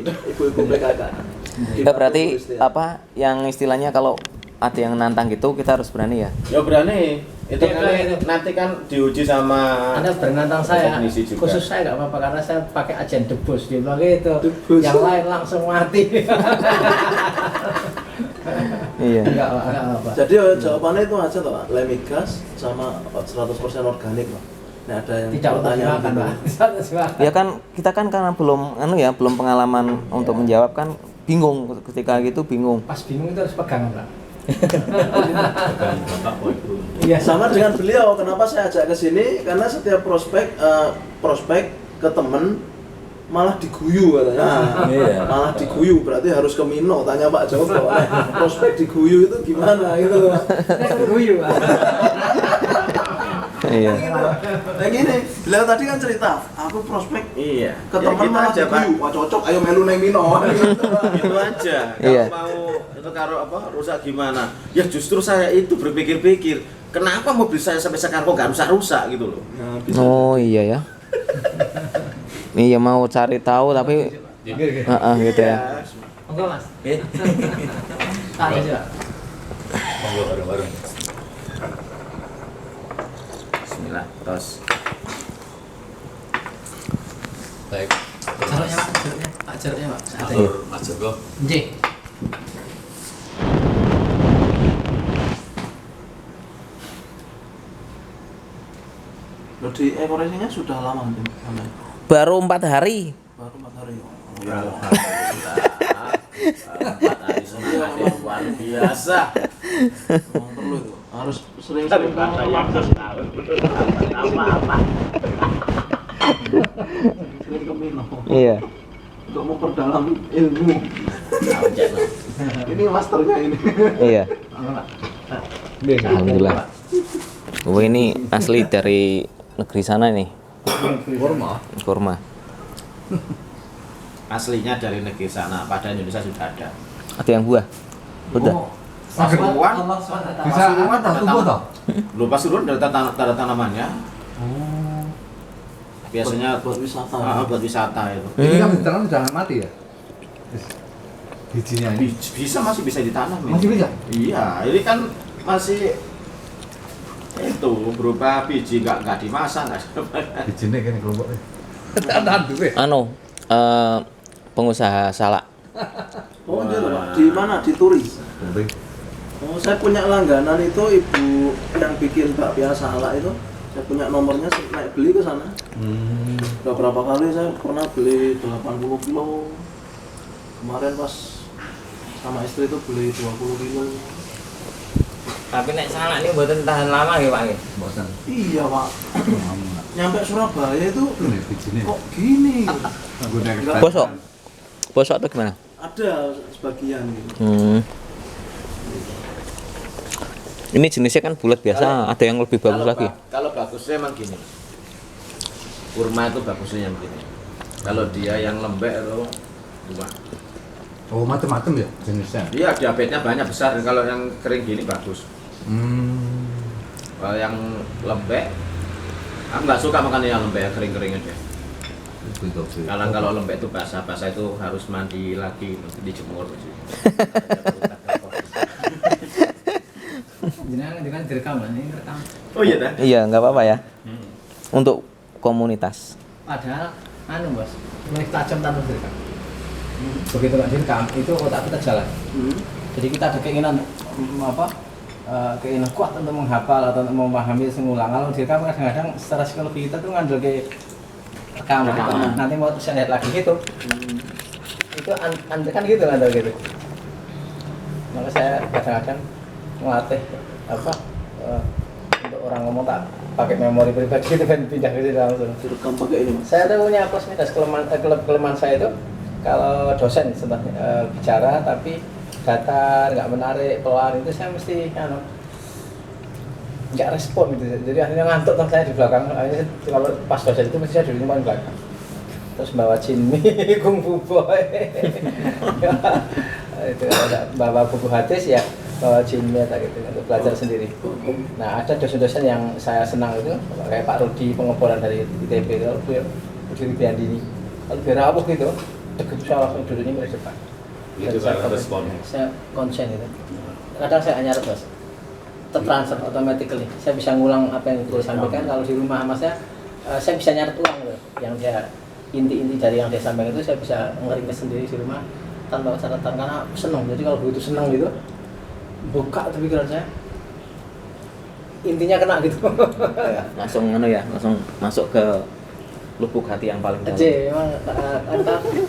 Ibu-ibu PKK. Ya berarti apa yang istilahnya kalau ada yang nantang gitu kita harus berani ya? Ya berani. Itu Ya, kan itu. nanti kan diuji sama Anda bernantang saya, teknisi juga. khusus saya nggak apa-apa karena saya pakai agen debus dia bilang gitu. Debus. Yang lain langsung mati. Iya. Enggak apa-apa. Jadi jawabannya itu aja toh, lemigas sama 100% organik loh. Nah, ada yang Tidak untuk pertanyaan dimakan, gitu. Pak. Tidak dimakan. Ya kan kita kan karena belum pengalaman untuk menjawab kan bingung ketika gitu bingung. Pas bingung itu harus pegangan, Pak. Iya, sama dengan beliau. Kenapa saya ajak ke sini? Karena setiap prospek ke temen malah diguyu katanya. Iya. Malah diguyu berarti harus ke Mino. Tanya Pak Joko. Prospek diguyu itu gimana gitu. Saya guyu, Pak. Iya. Nah gini, beliau tadi kan cerita, aku prospek Iya. ke temen gitu malah aja, Pak. diguyu. Wah cocok, ayo melu neng Mino. Gitu aja. Kalau Iya. mau itu karo apa rusak gimana? Ya justru saya itu berpikir-pikir, kenapa mobil saya sampai sekarang kok nggak rusak-rusak gitu loh. Nah, bisa. Oh iya ya. Iya mau cari tahu tapi gitu ya. Enggak, Mas. Tahu aja. Monggo bareng-bareng. Bismillah, tos. Baik. Jaruknya, Pak. Jaruknya. Pak, jaruknya, Pak. Ada. Matur Mas Joko. Nggih. Loh, di ekoresinya sudah lama kan? Baru 4 hari. Baru 4 hari. Ya, alhamdulillah. 4 hari semangat yang luar biasa. Emang perlu itu. Harus sering-sering Apa-apa. sering ke Mino Iya. untuk memperdalam ilmu. Ini masternya ini. Iya. Alhamdulillah. Oh ini asli dari negeri sana nih. Kurma. Aslinya dari negeri sana, pada Indonesia sudah ada. Ada yang buah? Udah. Pasuruan, Bisa tumbuh toh? lupa Pasuruan dari tanda tanamannya. Biasanya buat wisata. buat wisata itu. Ini kan ditanam sudah mati ya? Bijinya ini Masih bisa ditanam. ya. masih bisa? Iya, ini kan masih itu berupa biji nggak dimasak nggak. Bijinya kan kelompoknya. Tahan dulu ya? Anu pengusaha salak. Oh, dia loh, Pak. Di mana? Di Turi. Oh, saya punya langganan itu ibu yang bikin bakpia salak itu. Saya punya nomornya, naik beli ke sana. Beberapa kali saya pernah beli 80 kilo. Kemarin pas sama istri itu beli 20 kilo. Tapi nek salak ini mboten tahan lama nggih, Pak nggih. Bosan. Iya, Pak. Nyampe Surabaya itu Ini bijinya. kok gini? Guna Bosok. Bosok atau gimana? Ada sebagian gitu. Ini jenisnya kan bulat biasa, ada yang lebih bagus lagi. Kalau bagusnya emang gini. Kurma itu bagusnya yang begini. Kalau dia yang lembek itu dua. Oh macam-macam ya jenisnya. Iya, diabetesnya banyak besar. Kalau yang kering gini bagus. Kalau yang lembek, aku nggak suka makan yang lembek, kering-kering aja. Kalau lembek itu basah itu harus mandi lagi, mesti dijemur. Jangan direkam lah, ini rekam. Oh iya dah. Iya, nggak apa-apa ya. Untuk komunitas. Padahal anu, Bos. Mulai tajam tanpa direkam. Begitu nggak direkam, itu otak kita jalan. Jadi kita ada keinginan keinginan kuat untuk menghafal atau untuk memahami sengulang. Kalau direkam kadang-kadang secara psikologi kita tuh ngandel ke rekaman. Nanti mau saya lihat lagi gitu. Itu anda kan gitu ngandel gitu. Maka saya kadang-kadang melatih untuk orang ngomong tak pakai memori pribadi itu kan pindah ke situ langsung. Direkam pakai ini, Mas. Saya tuh punya plus minus kelemahan saya itu kalau dosen bicara tapi datar nggak menarik pelan itu saya mesti nggak respon gitu, jadi akhirnya ngantuk kan saya di belakang. Akhirnya kalau pas dosen itu mesti saya duduk paling belakang terus bawa Jinmi kungfu boy itu ada bawa buku hadis ya, bawa Jinmi tak gitu untuk belajar sendiri. Nah ada dosen-dosen yang saya senang itu kayak Pak Rudi pengeboran dari ITB itu, Budi Widyandini, kalau biar apa gitu deg saya langsung duduknya ke depan. Itu karena respon. Saya konsen itu. Kadang saya hanya terus tertransfer automatically. Saya bisa ngulang apa yang dia sampaikan. Kalau di rumah sama saya bisa nyatet ulang gitu. Yang dia inti-inti dari yang dia sampaikan itu saya bisa ngeringkes sendiri di rumah tanpa catatan karena senang. Jadi kalau begitu senang gitu, buka tuh pikiran saya. Intinya kena gitu. Langsung langsung masuk ke lubuk hati yang paling dalam. Memang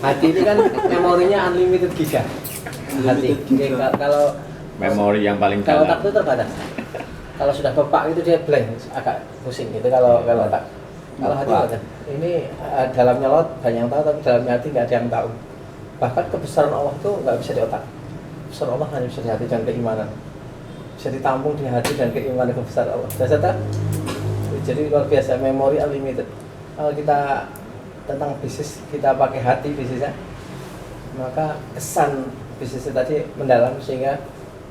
hati ini kan memorinya unlimited giga. Hati. Kalau Memori yang paling kalau dalam. otak itu terbatas. Kalau sudah bepak itu dia blank, agak pusing gitu kalau otak. Kalau hati enggak. Ini dalamnya laut banyak yang tahu tapi dalamnya hati nggak ada yang tahu. Bahkan kebesaran Allah itu nggak bisa di otak. Kebesaran Allah hanya bisa di hati dan keimanan. Bisa ditampung di hati dan keimanan kebesaran Allah. Biasa tak? Jadi luar biasa, memori unlimited. Kalau kita tentang bisnis kita pakai hati bisnisnya, maka kesan bisnisnya tadi mendalam sehingga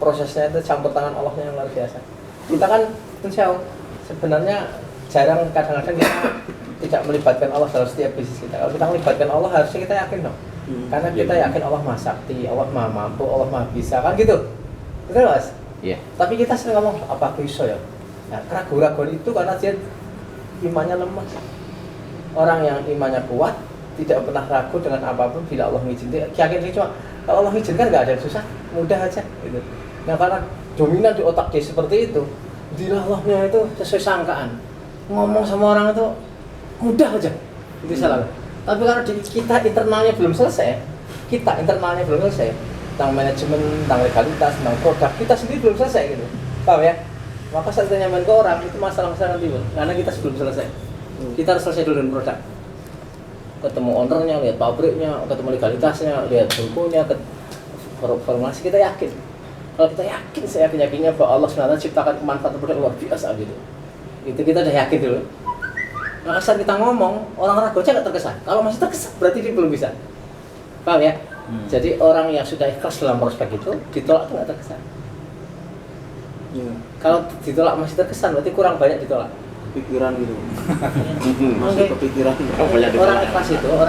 prosesnya itu campur tangan Allahnya yang luar biasa. Kita kan sebenarnya jarang kadang-kadang kita tidak melibatkan Allah dalam setiap bisnis kita. Kalau kita melibatkan Allah harusnya kita yakin dong. Karena kita yakin Allah Maha Sakti, Allah Maha Mampu, Allah Maha Bisa, kan gitu. Betul Mas? Iya. Tapi kita sering ngomong apa bisa ya? Nah, keraguan-keraguan itu karena dia imannya lemah. Orang yang imannya kuat tidak pernah ragu dengan apapun bila Allah mengizinkan. Yakin dia cuma kalau Allah mengizinkan nggak ada yang susah, mudah aja gitu. Nah karena dominan di otak dia seperti itu, dilallahnya itu sesuai sangkaan. Ngomong sama orang itu mudah aja, itu salah. Tapi karena kita internalnya belum selesai, tentang manajemen, tentang legalitas, tentang produk kita sendiri belum selesai gitu, paham ya? Maka saat kita nyaman ke orang itu masalah-masalah timbul, karena kita sebelum selesai. Kita harus selesai dulu dengan produk. Ketemu ownernya, lihat pabriknya, ketemu legalitasnya, lihat bukunya, formulasi kita yakin. Kalau kita yakin, saya yakinnya bahwa Allah SWT ciptakan kemanfaatan produk luar biasa gitu. Itu kita udah yakin dulu. Maka saat kita ngomong, orang ragu aja nggak terkesan. Kalau masih terkesan, berarti dia belum bisa. Paham ya? Jadi orang yang sudah ikhlas dalam prospek itu, ditolak itu nggak terkesan. Kalau ditolak masih terkesan, berarti kurang banyak ditolak. Pikiran gitu. Masih kepikiran. Orang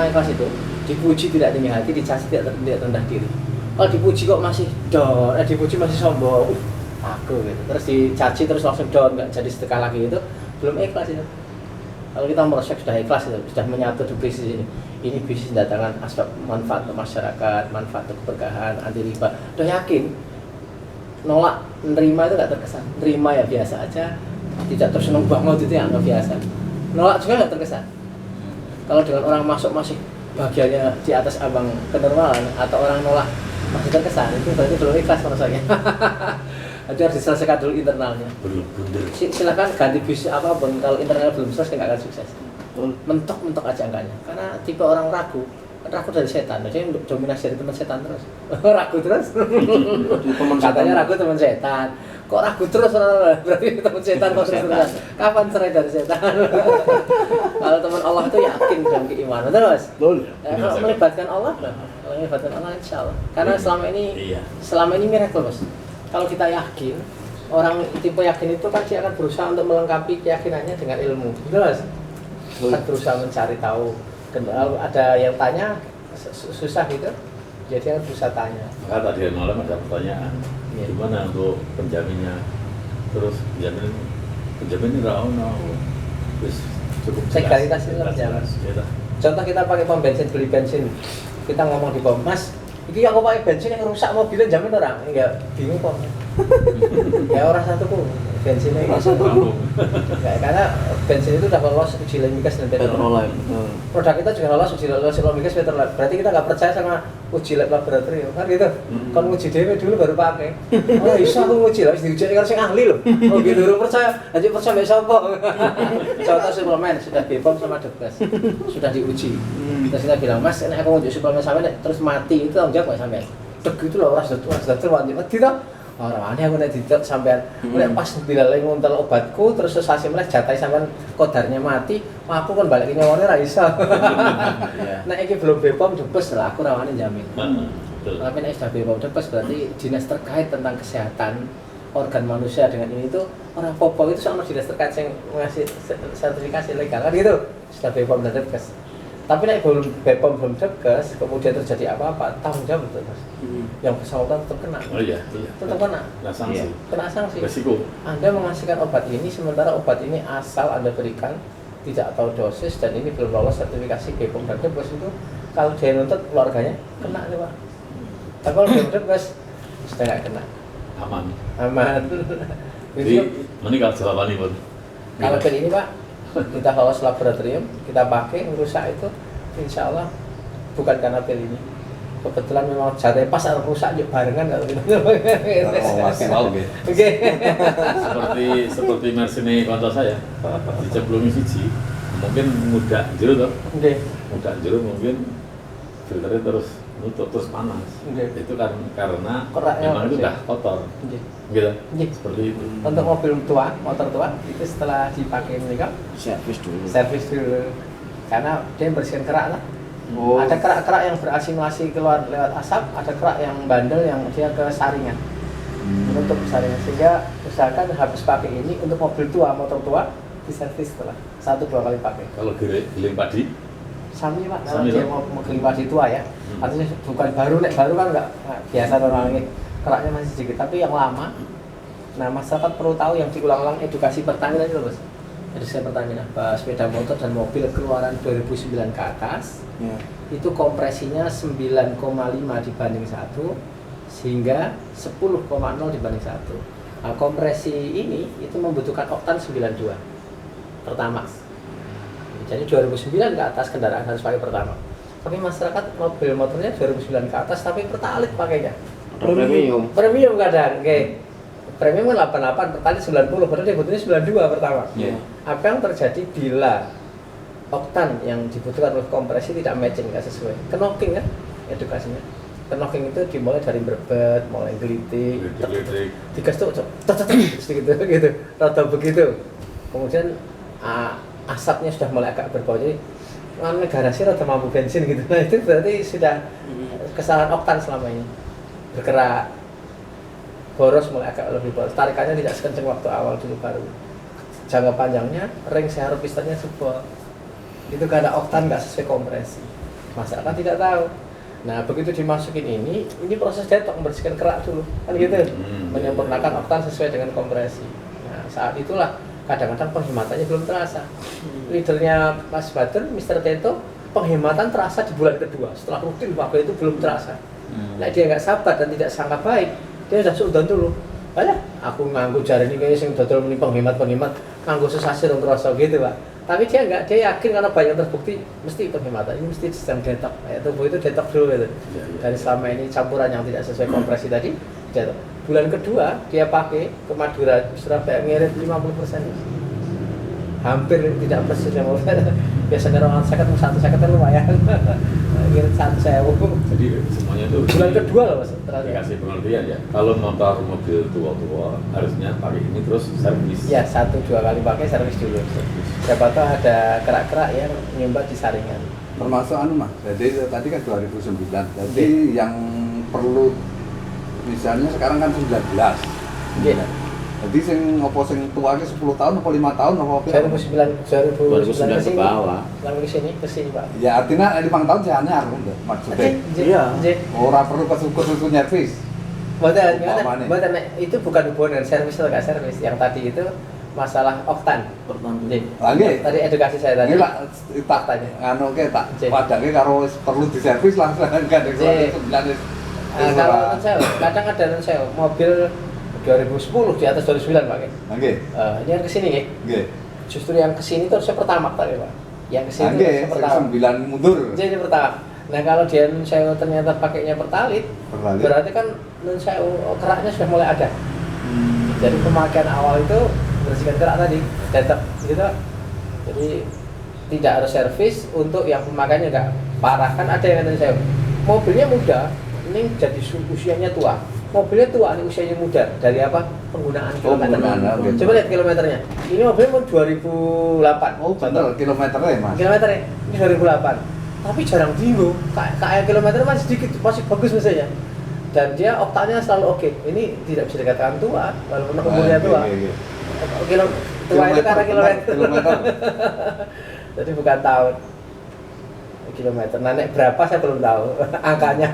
ikhlas itu dipuji tidak tinggi hati, dicaci tidak rendah diri. Kalau dipuji kok masih down, dipuji masih sombong, aku gitu. Terus dicaci terus langsung down, nggak jadi sedekah lagi itu, belum ikhlas itu. Kalau kita merasa sudah ikhlas itu, sudah menyatu di bisnis ini. Ini bisnis mendatangkan aspek manfaat untuk masyarakat, manfaat untuk keberkahan, anti riba. Udah yakin, nolak, nerima itu nggak terkesan. Nerima ya biasa aja, tidak tersenung banget itu yang nggak biasa. Nolak juga nggak terkesan. Kalau dengan orang masuk masih bagiannya di atas abang kenormalan atau orang nolak masih terkesan, itu berarti belum ikhlas rasanya. Itu harus diselesaikan dulu internalnya. Belum bener. Silakan ganti bisnis apapun, kalau internalnya belum selesai nggak akan sukses. Mentok aja enggaknya. Karena tipe orang ragu dari setan, jadi dominasi dari teman setan terus. Ragu terus. Katanya ragu teman setan. Kok ragu terus? Berarti teman setan kok terus. Kapan cerai dari setan? Kalau teman Allah itu yakin dengan keimanan terus. Betul. Kalau melibatkan Allah, insya Allah. Karena selama ini miracle Bos. Kalau kita yakin, orang tipe yakin itu kan dia akan berusaha untuk melengkapi keyakinannya dengan ilmu. Jelas. Kan berusaha mencari tahu. Kalau ada yang tanya susah gitu, jadi harus berusaha tanya. Maka tadi malam ada pertanyaan, gimana untuk penjaminnya? Terus penjamin ini terus cukup jelas. Legalitas itu jelas. Contoh kita pakai pom bensin, beli bensin, kita ngomong di pom, Mas, ini aku pakai bensin yang rusak mobilnya jamin orang, enggak bingung kok. Ya orang satu pun bensinnya itu karena bensin itu udah lolos uji Lemigas dan Petrolab. Produk kita juga lolos uji Lemigas Petrolab. Berarti kita nggak percaya sama uji lab laboratorium kan gitu. Kan uji DW dulu baru pakai. Oh bisa aku uji lah, diuji dengan sing ahli loh. Oh gitu dulu percaya, lanjut percaya besok kok. Contoh suplemen sudah BPOM sama Depkes sudah diuji. Terus kita bilang Mas, ini aku uji suplemen sampai terus mati itu tanggung jawab nggak sampai? Dek itu loh orang sudah wajib mati dong. Orang aneh aku nanti sampean, mulai pas dilalui nguntel obatku terus sesasi mulai jatai sampean kodarnya mati, aku kan balik nyawane ra iso. Nek iki belum BPOM debes lah aku rawane jamin. Tapi nek sudah BPOM debes berarti dinas terkait tentang kesehatan organ manusia dengan ini itu orang popol itu sama dinas terkait yang ngasih sertifikasi legal kan gitu. Sudah BPOM dan debes. Tapi nek belum BPOM belum tegas, kemudian terjadi apa-apa, tanggung jawab betul Mas. Yang bersangkutan tetap kena. Oh iya, Tetap kena. Nah, sanksi. Kena sanksi. Resiko. Anda mengasihkan obat ini sementara obat ini asal Anda berikan tidak tahu dosis dan ini belum lolos sertifikasi BPOM dan Depos itu kalau dia nuntut keluarganya kena nih Pak. Tapi kalau dia Depos sudah nggak kena. Aman. Aman. Jadi, menikah jawaban ini, Kalau pil ini Pak, kita lolos laboratorium, kita pakai merusak itu, insya Allah bukan karena pil ini. Kebetulan memang jatuhnya pas ada rusak aja barengan kalau gitu. Oke. Seperti mersini kanca saya dicemplungi siji mungkin mudah jero toh. Oke. Mudah jero mungkin filternya terus nutup terus panas. Itu kan karena Keraknya memang itu bersih. udah kotor. Oke. Gitu. Oke. Seperti itu. Untuk mobil tua, motor tua itu setelah dipakai mereka servis dulu. Karena dia bersihkan kerak lah. Oh. Ada kerak-kerak yang berasimilasi keluar lewat asap, ada kerak yang bandel yang dia ke saringan. Menutup saringan sehingga usahakan habis pakai ini untuk mobil tua, motor tua diservis setelah 1-2 kali pakai. Kalau giling padi Sami Pak, kalau Sami, dia Pak. mau giling padi tua ya. Artinya bukan baru, nek baru kan nggak biasa normalnya keraknya masih sedikit, tapi yang lama. Nah masyarakat perlu tahu yang diulang-ulang edukasi Pertamina itu Mas. Edukasi Pertamina, sepeda motor dan mobil keluaran 2009 ke atas. Ya. Itu kompresinya 9,5 dibanding 1 sehingga 10,0 dibanding 1. Nah, kompresi ini itu membutuhkan oktan 92 Pertamax. Jadi 2009 ke atas kendaraan harus pakai Pertamax. Tapi masyarakat mobil motornya 2009 ke atas tapi Pertalite pakainya. Premium kadang, oke. Premium kan 88, Pertalite 90, padahal dia butuhnya 92 Pertamax. Yeah. Apa yang terjadi bila oktan yang dibutuhkan oleh kompresi tidak matching, nggak sesuai? Knocking kan edukasinya. Knocking itu dimulai dari berbet, mulai gelitik, digas tuh, gitu, rada begitu. Kemudian asapnya sudah mulai agak berbau, jadi garasi rada mampu bensin gitu. Nah itu berarti sudah kesalahan oktan selama ini. Bergerak, boros mulai agak lebih boros, tarikannya tidak sekencang waktu awal dulu baru. Jangka panjangnya, ring servo pistonnya jebol. Itu karena oktan nggak sesuai kompresi. Masyarakat tidak tahu. Nah begitu dimasukin ini proses detok membersihkan kerak dulu, kan gitu. Menyempurnakan oktan sesuai dengan kompresi. Nah saat itulah kadang-kadang penghematannya belum terasa. Leadernya Mas Badr, Mr. Teto, penghematan terasa di bulan kedua. Setelah rutin pakai itu belum terasa. Nah dia nggak sabar dan tidak sangka baik, dia sudah suudan dulu. Alah, aku nganggu jari ini kayaknya sing dodol muni penghemat nganggu sesasi dong terasa gitu Pak. Tapi dia enggak, dia yakin karena banyak terbukti mesti penghematan ini mesti sistem detok. Tubuh itu detok dulu gitu. Dari selama ini campuran yang tidak sesuai kompresi tadi detok. Bulan kedua dia pakai ke Madura, Surabaya ngirit 50%. Hampir tidak persis 50%. Biasanya orang sakit satu sakit kan lumayan. Ngirit 1.000. jadi semuanya itu Bulan kedua loh Mas. dikasih pengertian ya. Kalau motor mobil tua-tua harusnya pakai ini terus servis. Ya 1-2 kali pakai servis dulu. Siapa tahu ada kerak-kerak yang nyumbat di saringan. Termasuk Mas, jadi tadi kan 2009, jadi yang perlu misalnya sekarang kan 19. Iya. Jadi sing opo sing tuane 10 tahun apa 5 tahun apa opo? 2009 ke bawah. Lalu ke sini Pak. Ya artinya 5 tahun sih anyar maksudnya. Iya. Ora perlu khusus nyervis. Buatan itu bukan hubungan dengan servis atau nggak servis. Yang tadi itu masalah oktan. Lagi. Tadi edukasi saya tadi. Ini lah tak nganu ke tak padake karo perlu diservis langsung gandeng 2009. Kalau non-sewa, kadang ada non-sewa mobil 2010 di atas 2009 Pak. Nggih. Ini yang kesini nggih. Nggih. Justru yang kesini itu harusnya pertama tadi Pak. Yang kesini Nggih, harusnya pertama. 9 mundur. Jadi pertama. Nah kalau dia non-sewa ternyata pakainya Pertalite, berarti kan non-sewa keraknya sudah mulai ada. Jadi pemakaian awal itu bersihkan kerak tadi, detok gitu. Jadi tidak harus servis untuk yang pemakaiannya enggak parah kan ada yang non-sewa. Mobilnya muda, ini jadi usianya tua. Mobilnya tua, ini usianya muda. Dari apa? Penggunaan kilometer. Coba lihat kilometernya. Ini mobilnya mau 2008. Oh, bener kilometernya, Mas. Kilometernya ini 2008. Tapi jarang tinggu. Kayak kilometer masih sedikit, masih bagus misalnya. Dan dia oktannya selalu oke. Ini tidak bisa dikatakan tua, walaupun umurnya tua. Tua itu karena kilometer. Jadi bukan tahun. kilometer. Nah, nek berapa saya belum tahu angkanya.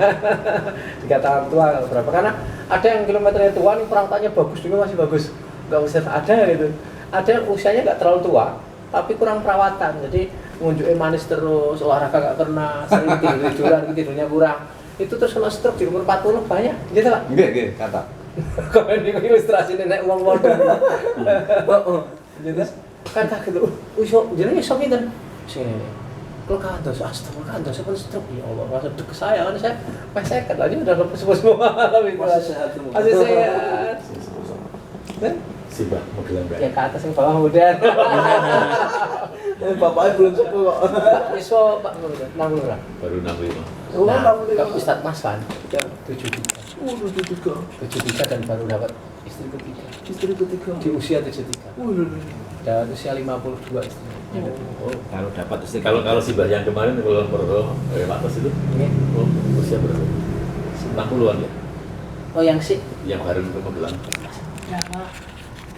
Dikata orang tua berapa, karena ada yang kilometernya tua nih perawatannya bagus juga masih bagus, nggak usah ada gitu. Ada yang usianya nggak terlalu tua tapi kurang perawatan, jadi ngunjukin manis terus, olahraga nggak pernah, sering tiduran, tidurnya kurang, itu terus kena stroke di umur 40 banyak, gitu Pak? Nggih, kata. Kalau ini ilustrasi nenek uang modal, gitu kata gitu, usok, jadi usok itu, sini, kalau kantor, astagfirullah kantor, saya pun stroke, ya Allah, masuk ke saya, kan saya peseket lagi udah lepas semua, Masih sehat semua. masih sehat, Sibah modelan ya ke atas yang bawah udah, Bapaknya belum sepuh kok. Iswo Pak udah 60 lah. baru 65. Nah, ke Ustadz Mas kan, 73 dan baru dapat istri ketiga. Istri ketiga. Di usia 73. Dan usia 52 istrinya. Oh, kalau dapat istri Kalau Sibah yang kemarin kalau atas itu, oh, usia berapa? 60-an ya? Oh yang si Yang baru ke Magelang. berapa?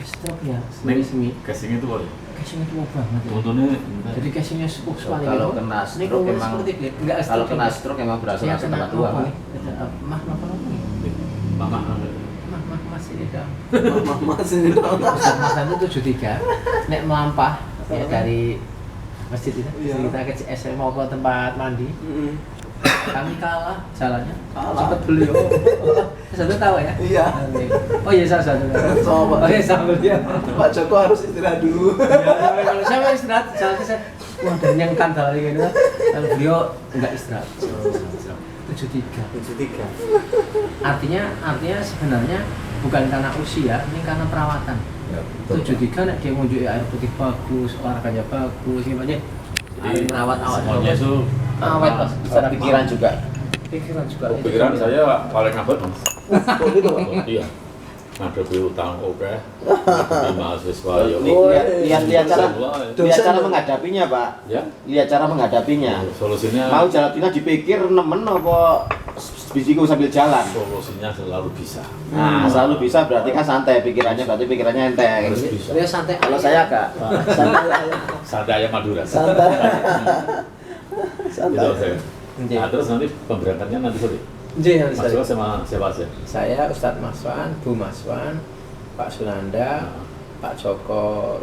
Stroke ya, Neng, semi. casing itu boleh. Casingnya tua banget. Ya. Untungnya Jadi casingnya sepuh sekali. kalau gitu. kena Ini stroke umur emang seperti dia. Enggak kalau kena stroke emang berasa yang langsung kena tempat tua apa Pak. nih? Mah mama masih ini dong. Mas ini dong. Ustadz Mas itu 73. Nek melampah ya dari masjid itu. Iya. Kita ke CS mau ke tempat mandi. Kami kalah jalannya. Kalah. Cepet beliau. Satu tahu ya? Iya. Oh iya salah satu. Sama Pak. Oh iya sama dia. Pak Joko harus istirahat dulu. Kalau saya mau istirahat, saya wah dan yang kan dalam gitu. Kalau beliau enggak istirahat. 73. Artinya sebenarnya bukan karena usia, ini karena perawatan. ya, 73 nek dia ngunjuki air putih bagus, olahraganya bagus, gimana? Jadi merawat awak semuanya itu Awet Mas, secara pikiran juga. Pikiran juga. Oh, pikiran saya paling abot Mas. Oh gitu Pak. Oh, iya. Ngadepi utang oke. Ngadepi mahasiswa ya. Lihat cara Dosen cara dong. menghadapinya, Pak. Ya. Lihat cara menghadapinya. Solusinya Mau jalan tengah dipikir nemen apa bisiku sambil jalan. solusinya selalu bisa. Nah, selalu bisa berarti kan santai pikirannya, berarti pikirannya enteng. Harus bisa. Dia santai. Kalau saya Kak, Santai ayam Madura. Santai. Gitu Santai. saya. Nah, terus nanti pemberangkatannya nanti sore. Jadi Mas Jawa sama siapa aja? saya Ustadz Maswan, Bu Maswan, Pak Sunanda, Pak Joko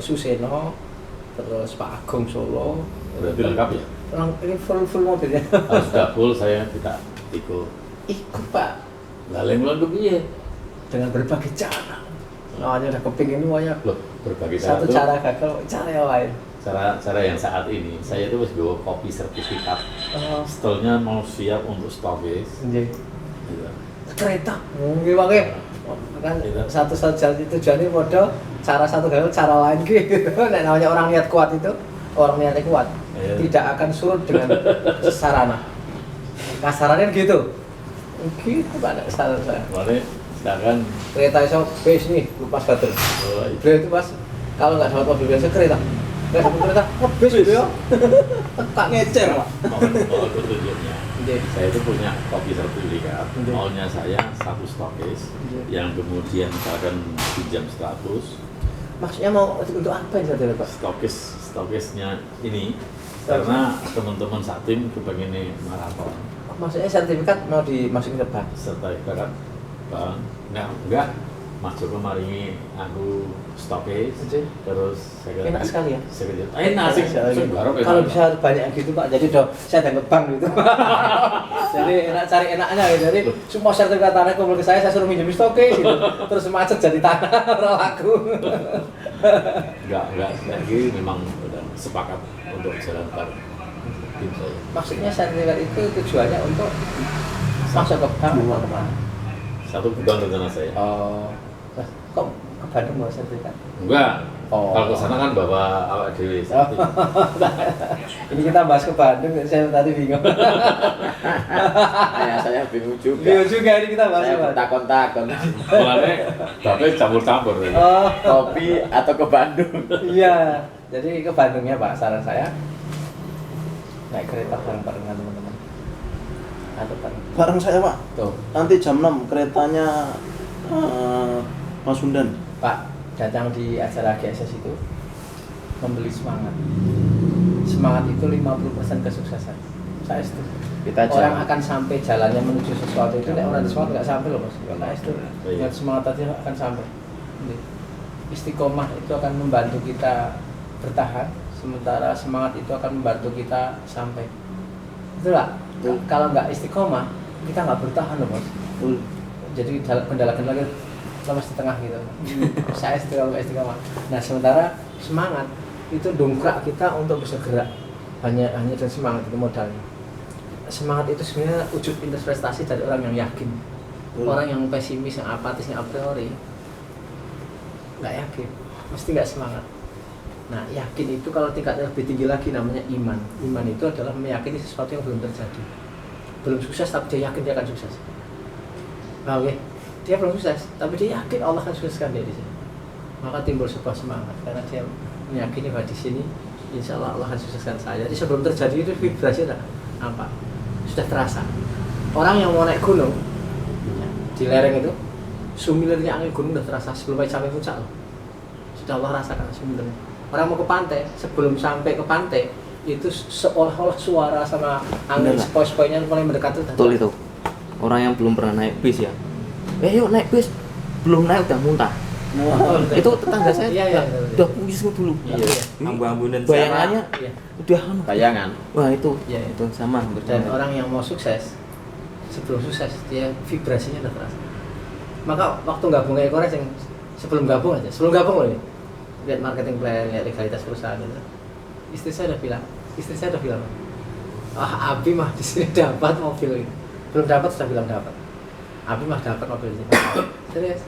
Suseno, terus Pak Agung Solo. Berarti lengkap ya? Ini full mobilnya. Kalau sudah full saya tidak ikut. Ikut Pak Lalu mulai ke piye? dengan berbagai cara. Awalnya udah kepingin semuanya. Loh, berbagai cara Satu itu cara gagal, cara yang lain. cara yang saat ini saya itu harus bawa kopi sertifikat. Oh, Stolnya mau siap untuk stokis. anjing. Gitu. Kereta, mungkin pakai kan Iya. satu saja itu tujuannya modal cara satu gagal cara lain gitu. Nek namanya orang niat kuat itu orang niatnya kuat Iya. tidak akan surut dengan sarana. Kasarannya gitu. Gitu Pak saran saya. Makanya sedangkan Kereta iso base nih lepas bater. oh, itu Beliau itu Mas kalau nggak dapat mobil biasa kereta. Nggak dapat kereta, base gitu ya. Tekak ngecer Pak. mau petunjuknya. Iya. Saya itu punya kopi sertifikat. Iya. Maunya saya satu stokis Iya. yang kemudian misalkan pinjam 100 Maksudnya mau untuk apa yang saya Pak? stokisnya ini karena teman-teman satim kepengen maraton Maksudnya sertifikat mau dimasukin ke bank. serta ibarat bang enggak Mas Joko maringi aku stokis Jadi, terus saya enak sekali ya? enak sih Kalau bisa banyak yang gitu Pak, jadi udah saya tembak bank gitu. Jadi enak cari enaknya gitu. Jadi semua sertifikat tanah kumpul ke saya suruh minjem stokis gitu. Terus macet jadi tanah orang laku. enggak lagi memang udah sepakat untuk jalan bareng tim saya. Maksudnya sertifikat itu tujuannya untuk masuk ke bank atau kemana? Satu gudang rencana saya. Oh, nah, kok ke Bandung mau sertifikat? Enggak. Oh. Kalau ke sana kan bawa awak dewi. Ini kita bahas ke Bandung, saya tadi bingung. Ya, saya bingung juga. Bingung juga ini kita bahas Saya ke Bandung. bertakon-takon. Mulanya tapi campur-campur. Oh, Kopi atau ke Bandung. iya. Jadi ke Bandungnya Pak, saran saya naik kereta bareng-bareng dengan teman-teman. Atau bareng. Bareng saya Pak. Tuh, Nanti jam 6 keretanya Mas Sundan. Pak datang di acara GSS itu membeli semangat. semangat itu 50% kesuksesan. Saya setuju. Kita Orang akan sampai jalannya menuju sesuatu itu, nek orang semangat nggak sampai loh mas. Saya setuju. Dengan semangat tadi akan sampai. Istiqomah itu akan membantu kita bertahan, sementara semangat itu akan membantu kita sampai. Betul nggak? Kalau nggak istiqomah, kita nggak bertahan loh mas. Jadi kendala-kendala lemas di tengah gitu. Saya istiqomah. Nah sementara semangat itu dongkrak kita untuk bisa gerak. Hanya dan semangat itu modalnya. Semangat itu sebenarnya wujud investasi dari orang yang yakin. Orang yang pesimis, yang apatis, yang a priori nggak yakin, mesti nggak semangat. Nah yakin itu kalau tingkatnya lebih tinggi lagi namanya iman. Iman itu adalah meyakini sesuatu yang belum terjadi. Belum sukses tapi dia yakin dia akan sukses. Oke, dia belum sukses tapi dia yakin Allah akan sukseskan dia di sini. Maka timbul sebuah semangat karena dia meyakini bahwa di sini insya Allah Allah akan sukseskan saya. Jadi sebelum terjadi itu vibrasi apa? Sudah terasa. Orang yang mau naik gunung di lereng itu, sumilirnya angin gunung sudah terasa sebelum sampai puncak loh. Sudah Allah rasakan sumilirnya. Orang mau ke pantai, sebelum sampai ke pantai itu seolah-olah suara sama angin sepoi-sepoinya paling mendekat itu. Betul itu. Orang yang belum pernah naik bis ya. Yuk naik bis. Belum naik udah muntah. Itu tetangga saya udah pusing dulu. Ambu-ambunan Bayangannya udah Bayangan. Wah itu Iya. itu sama. Dan orang yang mau sukses sebelum sukses dia vibrasinya udah terasa. Maka waktu gabung kayak Kores yang sebelum gabung loh ini, lihat marketing plan, lihat legalitas perusahaan itu, istri saya udah bilang, Abi mah di sini dapat mobil ini, belum dapat sudah bilang dapat, Abi mah dapat mobil ini, serius.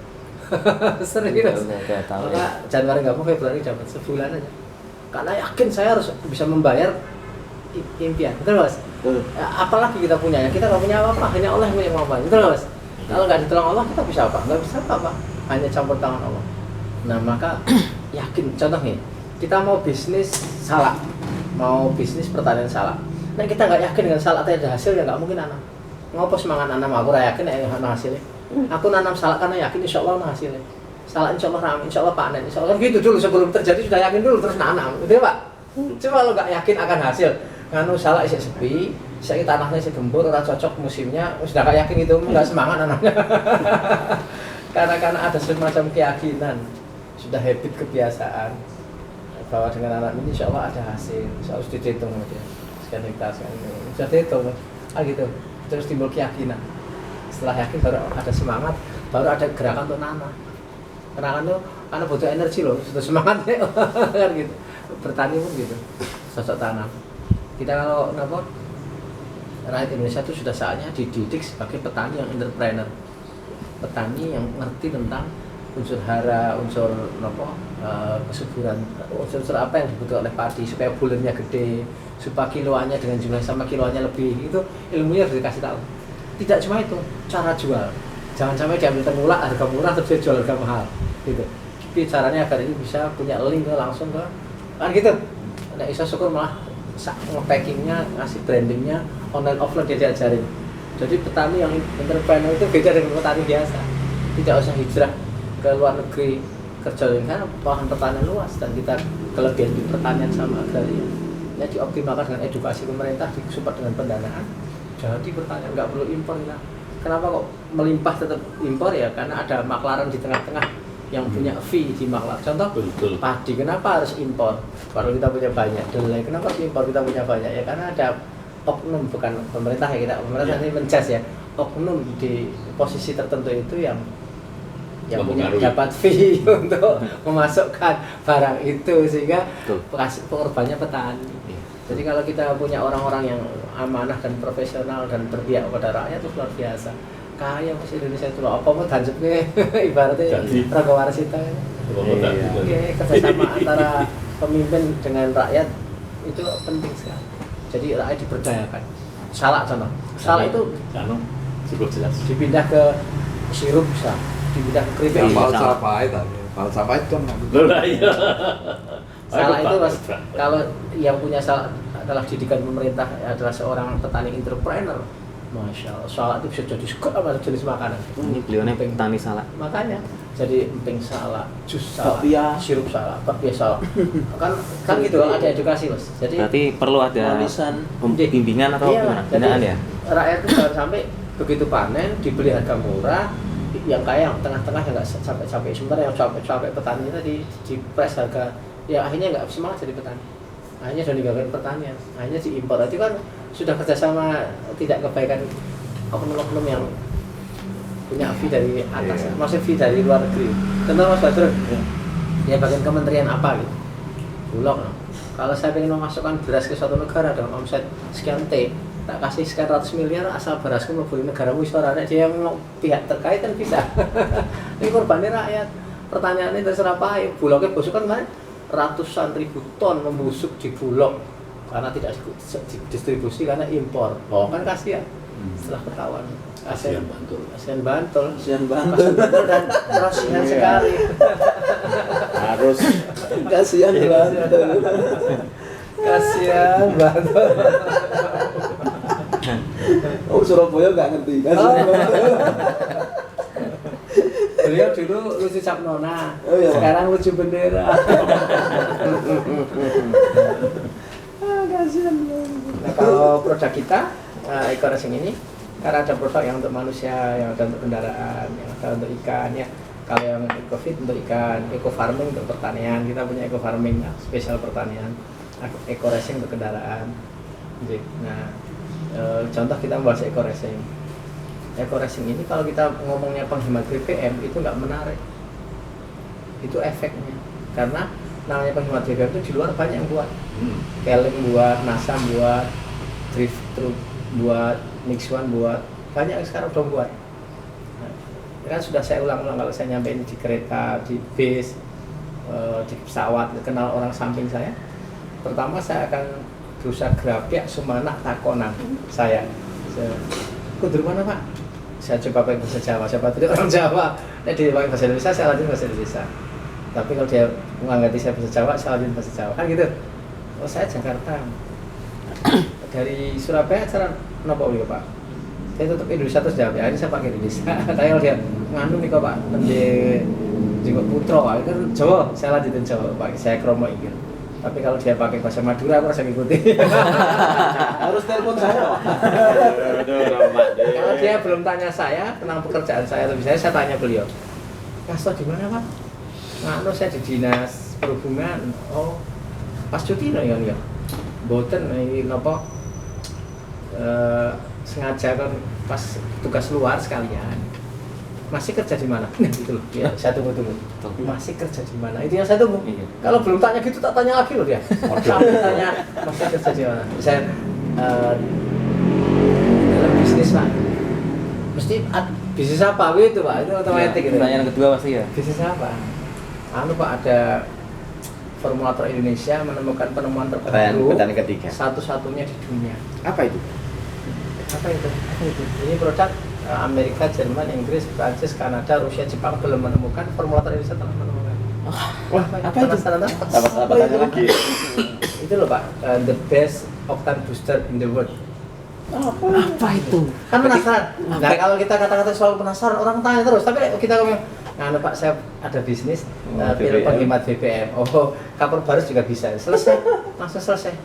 Serius. Maka Januari gabung, Februari dapat sebulan aja, karena yakin saya harus bisa membayar impian, betul mas? Apalagi kita punya, kita nggak punya apa-apa, hanya Allah yang punya kemampuan, betul mas? Kalau nggak ditolong Allah kita bisa apa? Nggak bisa apa-apa, hanya campur tangan Allah. Nah maka yakin, contohnya kita mau bisnis salak, mau bisnis pertanian salak. Nah kita nggak yakin dengan salak ada hasil ya nggak mungkin nanam. Ngopo semangat nanam aku yakin ada hasilnya. Aku nanam salak karena yakin insya Allah ada hasilnya. Salak insya Allah ramai, insya Allah panen, insya Allah gitu dulu sebelum terjadi sudah yakin dulu terus nanam, gitu ya Pak? Coba kalau nggak yakin akan hasil, nganu salak isi sepi, saya tanahnya isi gembur, ora cocok musimnya, sudah nggak yakin itu nggak semangat nanamnya. karena ada semacam keyakinan, sudah habit kebiasaan bahwa dengan anak ini insya Allah ada hasil, harus dihitung aja, sekian hektar sudah dihitung, gitu, terus timbul keyakinan. Setelah yakin baru ada semangat, baru ada gerakan untuk nanam. Gerakan tuh karena butuh energi loh, sudah semangat ya, kan gitu. Bertani pun gitu, cocok tanam. Kita kalau rakyat Indonesia itu sudah saatnya dididik sebagai petani yang entrepreneur, petani yang ngerti tentang unsur hara, unsur kesuburan, unsur apa yang dibutuhkan oleh padi supaya bulannya gede, supaya kiloannya dengan jumlah sama kiloannya lebih, itu ilmunya harus dikasih tahu. Tidak cuma itu, cara jual, jangan sampai diambil temulak harga murah terus dia jual harga mahal, gitu. Tapi caranya agar ini bisa punya link langsung ke, kan gitu. Nah Isa syukur malah nge-packingnya, ngasih brandingnya online offline dia diajarin. Jadi petani yang entrepreneur itu beda dengan petani biasa, tidak usah hijrah ke luar negeri kerja dengan lahan pertanian luas dan kita kelebihan di pertanian sama agraria. Ya dioptimalkan dengan edukasi pemerintah, disupport dengan pendanaan. Jadi pertanian nggak perlu impor ya. Kenapa kok melimpah tetap impor ya? Karena ada maklaran di tengah-tengah yang punya fee di maklar. Contoh padi, kenapa harus impor? Kalau kita punya banyak, delay, kenapa harus impor kita punya banyak? Ya karena ada oknum, bukan pemerintah ya, kita pemerintah ini mencas ya, oknum di posisi tertentu itu yang punya dapat fee untuk memasukkan barang itu sehingga pengorbannya petani. Jadi kalau kita punya orang-orang yang amanah dan profesional dan berpihak kepada rakyat itu luar biasa. Kaya masih Indonesia itu loh, apa mau tanjepnya ibaratnya raga waras itu. Oke, kerjasama antara pemimpin dengan rakyat itu penting sekali. Jadi rakyat diberdayakan. Salak contoh, salak itu cukup jelas. Dipindah ke sirup bisa, dipindah ke keripik. Falsafah itu kan. Iya. Salak itu mas, kalau yang punya salak adalah didikan pemerintah adalah seorang petani entrepreneur, Masya Allah, salak itu bisa jadi segala jenis makanan. Ini beliaunya petani salak. Makanya jadi emping salak, jus salak, Bakpia. sirup salak, bakpia salak. kan gitu ada edukasi Mas. Jadi Berarti perlu ada Warisan. bimbingan atau iya, gimana? jadi Binaan ya? rakyat itu jangan sampai begitu panen dibeli harga murah, yang kaya yang tengah-tengah yang nggak capek-capek, sementara yang capek-capek petani tadi di press harga, ya akhirnya nggak semangat jadi petani. Akhirnya sudah ninggalkan pertanian, akhirnya diimpor. Itu kan sudah kerjasama tidak kebaikan oknum-oknum yang punya fee dari atas, maksud fee dari luar negeri. Contoh Mas Badrun, ya bagian kementerian apa gitu, Bulog. Kalau saya ingin memasukkan beras ke suatu negara dengan omset sekian T, tak kasih sekian ratus miliar asal berasku melebihi negaramu suara, dia yang pihak terkait kan bisa. Ini korbannya rakyat. Pertanyaannya terserah apa, Bulognya busuk kan kemarin ratusan ribu ton membusuk di Bulog karena tidak distribusi karena impor. Oh kan kasihan. Setelah ketahuan kasihan Bantul dan kasihan sekali. Harus Kasihan banget. Kasihan Bantul. Oh Surabaya nggak ngerti kasihan banget. Beliau dulu lucu cap nona, Oh, iya. sekarang lucu bendera. Kasihan banget. Nah, kalau produk kita Eco Racing ini karena ada produk yang untuk manusia, yang ada untuk kendaraan, yang ada untuk ikan ya. Kalau yang eco fit untuk ikan, eco farming untuk pertanian, kita punya eco farming spesial pertanian, eco racing untuk kendaraan. Nah, contoh kita membahas eco racing. Eco racing ini kalau kita ngomongnya penghemat BBM itu nggak menarik. Itu efeknya. Karena namanya penghemat BBM itu di luar banyak yang buat. Keling buat, NASA buat, Drift Truck buat, Nixon buat, banyak yang sekarang udah buat. Nah, kan sudah saya ulang-ulang kalau saya nyampein di kereta, di bis, di pesawat, kenal orang samping saya. Pertama saya akan berusaha grafik sumanak takonan saya. Kok dari mana Pak? Saya coba pakai bahasa Jawa, siapa tadi orang Jawa. Nah, di pakai bahasa Indonesia, saya lanjut bahasa Indonesia. Tapi kalau dia mengerti saya bahasa Jawa, saya lanjut bahasa Jawa. Kan gitu. Oh saya Jakarta. Dari Surabaya cara nopo nih Pak? Saya tutup Indonesia terus jawab ya, ini saya pakai Indonesia. Tapi kalau dia nganu nih kok Pak, di Jenggot Putro, itu kan Jawa, saya lanjutin Jawa Pak, saya kromo inggil. Tapi kalau dia pakai bahasa Madura, aku rasa ngikuti. Harus telepon saya Pak. Kalau dia belum tanya saya tentang pekerjaan saya, lebih saya tanya beliau. Kasto di mana Pak? Nganu saya di dinas perhubungan. Oh, pas cuti nih ya. Boten ini apa? Sengaja kan pas tugas luar sekalian. Masih kerja di mana? Gitu loh. Ya, saya tunggu. Masih kerja di mana? Itu yang saya tunggu. Iya. Kalau belum tanya gitu tak tanya lagi loh dia. Sampai tanya masih kerja di mana? Saya dalam bisnis Pak. Mesti bisnis apa gitu Pak? Itu otomatis gitu. Pertanyaan kedua pasti ya. Bisnis apa? Anu Pak, ada formulator Indonesia menemukan penemuan terbaru Pertanyaan ketiga. satu-satunya di dunia. Apa itu? Apa itu? Ini produk Amerika, Jerman, Inggris, Prancis, Kanada, Rusia, Jepang belum menemukan, formulator Indonesia telah menemukan. Wah, apa itu? Apa tanya lagi? Itu loh Pak, the best octane booster in the world. Apa itu? Kan penasaran. Nah kalau kita kata-kata soal penasaran, orang tanya terus. Tapi kita ngomong, nah Pak saya ada bisnis pil penghemat BBM. Oh, kapur baris juga bisa. Selesai, langsung selesai.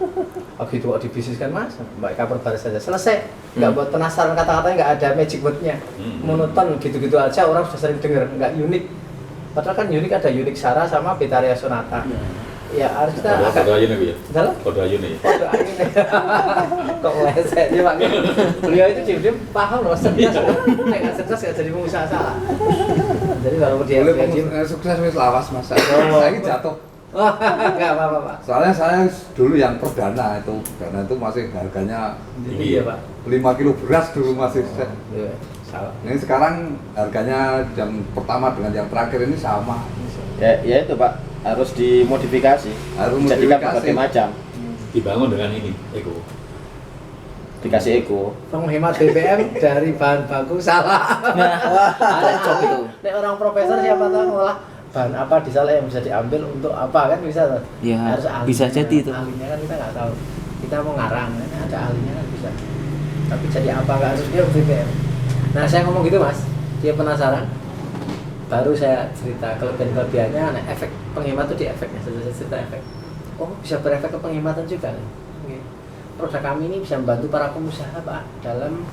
Oh gitu kok dibisniskan Mas, Mbak kapur baris saja. Selesai. Nggak buat penasaran, kata-katanya nggak ada magic word-nya. Monoton gitu-gitu aja, orang sudah sering dengar, nggak unik. Padahal kan unik, ada unik Sara sama Betaria Sonata. Ya harus kita agak Kode Ayun ya? Dalam? Kode Ayun ya? Kode Ayun ya. Kok meleset ya Pak? Beliau itu dia paham loh, cerdas. Nggak cerdas nggak jadi pengusaha salah. Jadi kalau dia Sukses wis lawas Mas. Saya jatuh. Wah, nggak apa-apa Pak. Soalnya saya dulu yang perdana itu masih harganya Iya Pak. 5 kilo beras dulu masih. Iya, salah. Ini sekarang harganya yang pertama dengan yang terakhir ini sama. Ya itu Pak, harus dimodifikasi. Harus Jadikan modifikasi. berbagai macam. Dibangun dengan ini, Eko. Dikasih eko. Penghemat BBM dari bahan baku salah. Ada job itu. Nek orang profesor siapa tahu ngolah bahan apa di salah yang bisa diambil untuk apa kan bisa tuh. Ya, Harus ahlinya. bisa jadi itu. Ahlinya kan kita nggak tahu. Kita mau ngarang, kan ada ahlinya kan bisa. tapi jadi apa nggak harus dia BBM. Nah saya ngomong gitu mas, dia penasaran, baru saya cerita kelebihannya, nah efek penghemat itu di efeknya, saya cerita efek. Oh bisa berefek ke penghematan juga nih. Produk kami ini bisa membantu para pengusaha Pak dalam